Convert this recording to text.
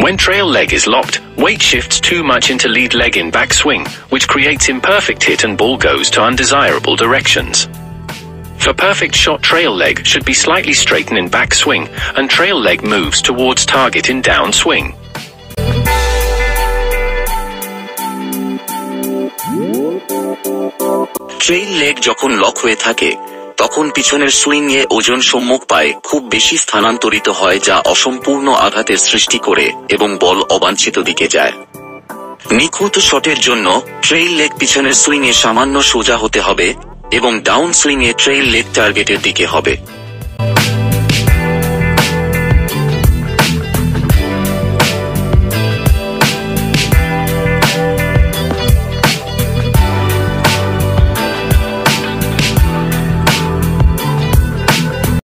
When trail leg is locked, weight shifts too much into lead leg in backswing, which creates imperfect hit and ball goes to undesirable directions. For perfect shot, trail leg should be slightly straightened in backswing, and trail leg moves towards target in downswing. Trail leg যখন lock হয়ে থাকে তখন পিছনের swing এ ওজন সম্মুখ পায় খুব বেশি স্থানান্তরিত হয়, যা অসম্পূর্ণ আঘাতের সৃষ্টি করে এবং বল অবাঞ্ছিত দিকে যায়। নিখুঁত শটের জন্য ট্রেইল লেগ পিছনের সুইং এ সামান্য সোজা হতে হবে এবং ডাউন সুইং এ ট্রেইল লেগ টার্গেটের দিকে হবে।